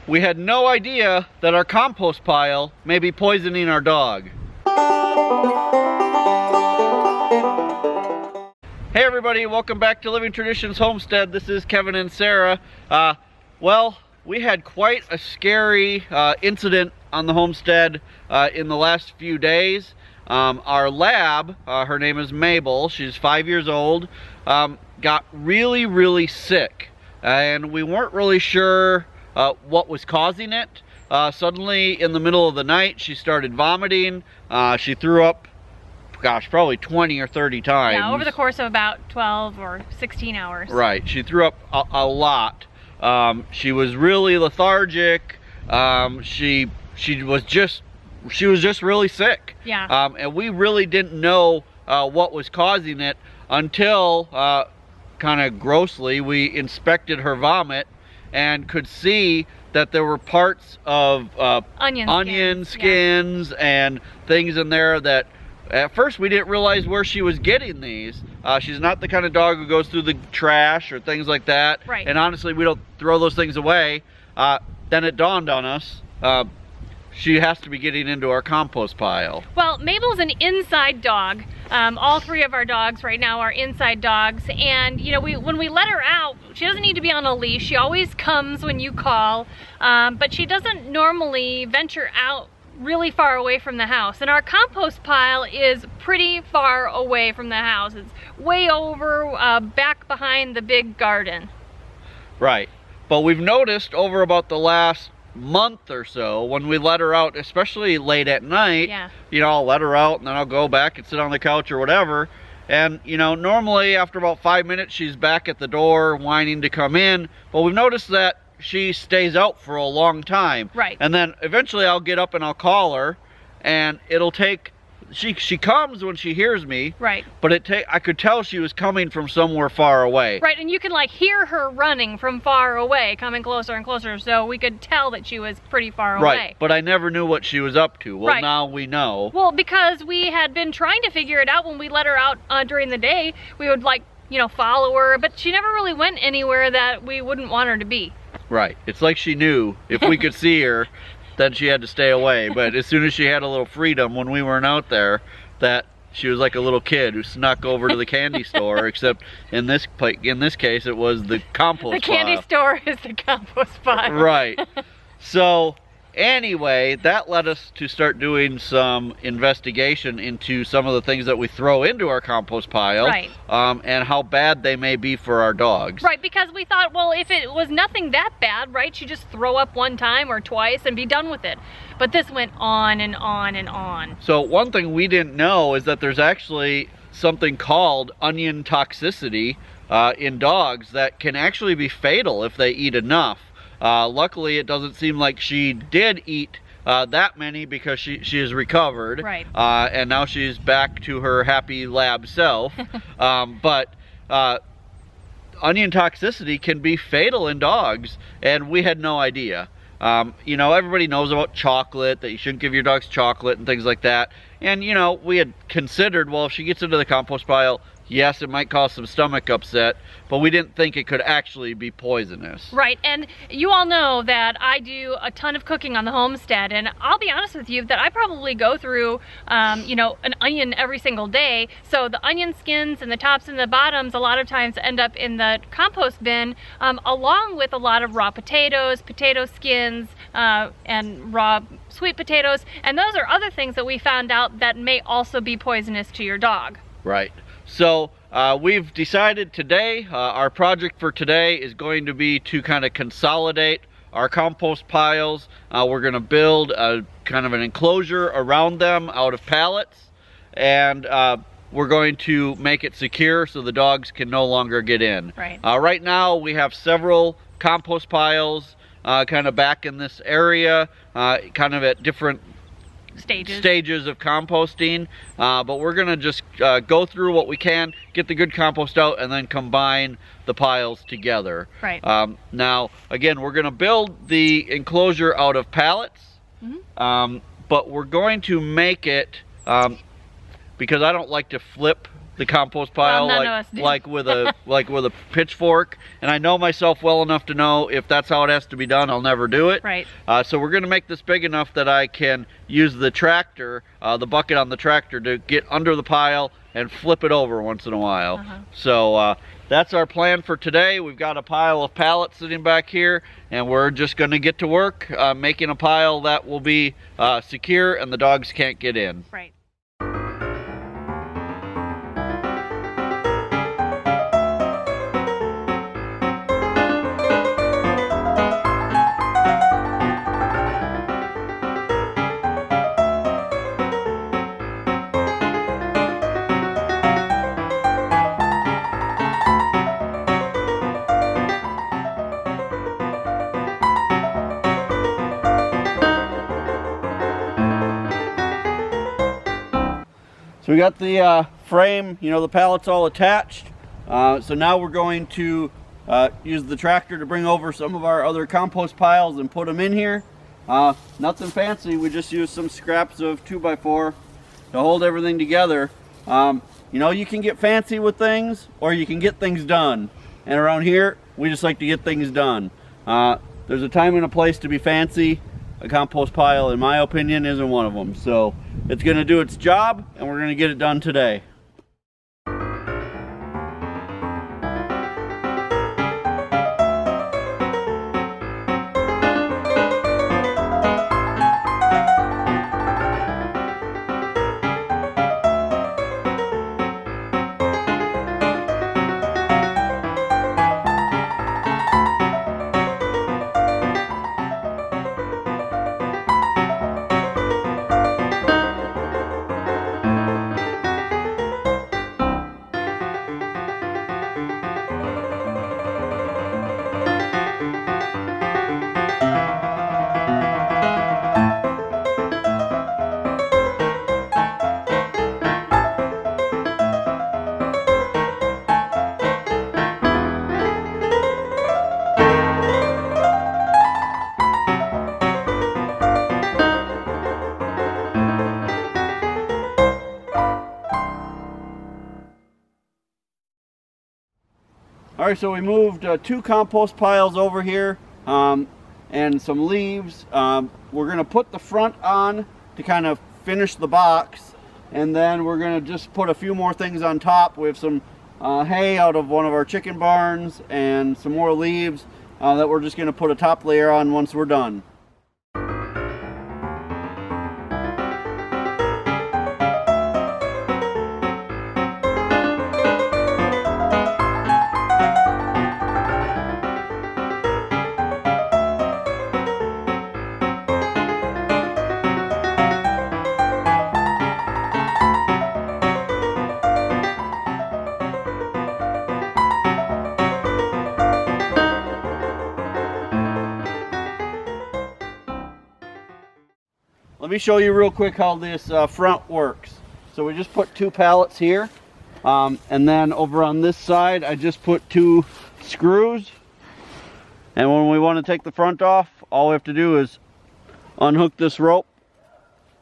We had no idea that our compost pile may be poisoning our dog. Hey everybody, welcome back to Living Traditions Homestead. This is Kevin and Sarah. Well, we had quite a scary incident on the homestead in the last few days. Our lab, her name is Mabel, she's 5 years old, got really sick, and we weren't really sure what was causing it. Suddenly in the middle of the night she started vomiting. She threw up, gosh, probably 20 or 30 times. Yeah, over the course of about 12 or 16 hours. Right, she threw up a lot. She was really lethargic. She was just really sick. Yeah. And we really didn't know what was causing it until kind of grossly we inspected her vomit and could see that there were parts of onion skins and things in there that at first we didn't realize where she was getting these. She's not the kind of dog who goes through the trash or things like that. Right. And honestly, we don't throw those things away. Then it dawned on us, she has to be getting into our compost pile. Well, Mabel's an inside dog. All three of our dogs right now are inside dogs, and you know, when we let her out, she doesn't need to be on a leash. She always comes when you call, but she doesn't normally venture out really far away from the house. And our compost pile is pretty far away from the house. It's way over back behind the big garden. Right, but we've noticed over about the last month or so, when we let her out, especially late at night, yeah, you know, I'll let her out and then I'll go back and sit on the couch or whatever, and you know, normally after about 5 minutes she's back at the door whining to come in, but we've noticed that she stays out for a long time. Right. And then eventually I'll get up and I'll call her, and it'll take, she comes when she hears me. Right. But I could tell she was coming from somewhere far away. Right, and you can like hear her running from far away, coming closer and closer, so we could tell that she was pretty far away. Right, but I never knew what she was up to. Well, right. Now we know. Well, because we had been trying to figure it out when we let her out during the day. We would like, you know, follow her, but she never really went anywhere that we wouldn't want her to be. Right, it's like she knew if we could see her, then she had to stay away. But as soon as she had a little freedom when we weren't out there, that she was like a little kid who snuck over to the candy store, except in this case it was the compost pile. The candy store is the compost pile. Right. So anyway, that led us to start doing some investigation into some of the things that we throw into our compost pile. Right. And how bad they may be for our dogs. Right, because we thought, well, if it was nothing that bad, right, she'd just throw up one time or twice and be done with it. But this went on and on and on. So one thing we didn't know is that there's actually something called onion toxicity in dogs that can actually be fatal if they eat enough. Luckily, it doesn't seem like she did eat that many because she has recovered. Right. And now she's back to her happy lab self. But onion toxicity can be fatal in dogs, and we had no idea. You know, everybody knows about chocolate, that you shouldn't give your dogs chocolate and things like that. And, you know, we had considered, well, if she gets into the compost pile, yes, it might cause some stomach upset, but we didn't think it could actually be poisonous. Right, and you all know that I do a ton of cooking on the homestead, and I'll be honest with you that I probably go through, you know, an onion every single day. So the onion skins and the tops and the bottoms a lot of times end up in the compost bin, along with a lot of raw potatoes, potato skins, and raw sweet potatoes, and those are other things that we found out that may also be poisonous to your dog. Right. So we've decided today, our project for today is going to be to kind of consolidate our compost piles. We're going to build a kind of an enclosure around them out of pallets, and we're going to make it secure so the dogs can no longer get in. Right. Right now we have several compost piles kind of back in this area, kind of at different stages of composting, but we're gonna just go through what we can, get the good compost out, and then combine the piles together. Right. Now again, we're gonna build the enclosure out of pallets, but we're going to make it because I don't like to flip the compost pile Well, none of us do. like with a pitchfork, and I know myself well enough to know if that's how it has to be done, I'll never do it. Right. So we're gonna make this big enough that I can use the tractor, the bucket on the tractor, to get under the pile and flip it over once in a while. So that's our plan for today. We've got a pile of pallets sitting back here, and we're just gonna get to work making a pile that will be secure and the dogs can't get in. Right. So we got the frame, you know, the pallets all attached. So now we're going to use the tractor to bring over some of our other compost piles and put them in here. Nothing fancy, we just use some scraps of 2x4 to hold everything together. You know, you can get fancy with things or you can get things done. And around here, we just like to get things done. There's a time and a place to be fancy. A compost pile, in my opinion, isn't one of them. So it's going to do its job, and we're going to get it done today. All right, so we moved 2 compost piles over here and some leaves. We're gonna put the front on to kind of finish the box, and then we're gonna just put a few more things on top. We have some hay out of one of our chicken barns and some more leaves that we're just gonna put a top layer on once we're done. Let me show you real quick how this front works. So we just put 2 pallets here, and then over on this side I just put 2 screws, and when we want to take the front off, all we have to do is unhook this rope.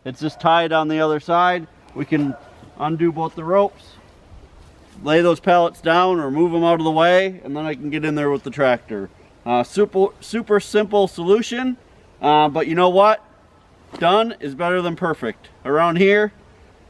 It's just tied on the other side. We can undo both the ropes, lay those pallets down or move them out of the way, and then I can get in there with the tractor. Super simple solution, but you know what? Done is better than perfect. Around here,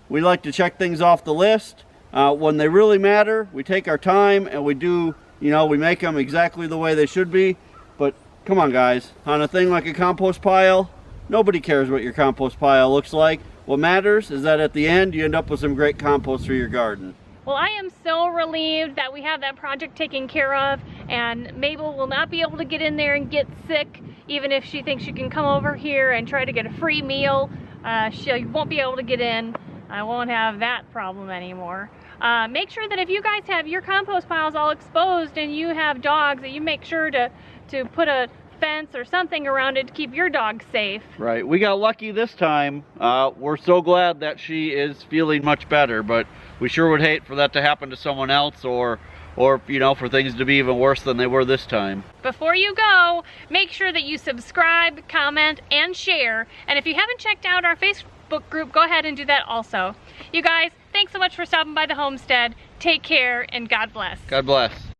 we like to check things off the list. When they really matter, we take our time and we do, you know, we make them exactly the way they should be. But come on guys, on a thing like a compost pile, nobody cares what your compost pile looks like. What matters is that at the end, you end up with some great compost for your garden. Well, I am so relieved that we have that project taken care of, and Mabel will not be able to get in there and get sick, even if she thinks she can come over here and try to get a free meal. She won't be able to get in. I won't have that problem anymore. Make sure that if you guys have your compost piles all exposed and you have dogs, that you make sure to put a fence or something around it to keep your dog safe. Right, we got lucky this time. We're so glad that she is feeling much better, but we sure would hate for that to happen to someone else, or you know, for things to be even worse than they were this time. Before you go, make sure that you subscribe, comment, and share. And if you haven't checked out our Facebook group, go ahead and do that also. You guys, thanks so much for stopping by the homestead. Take care and God bless. God bless.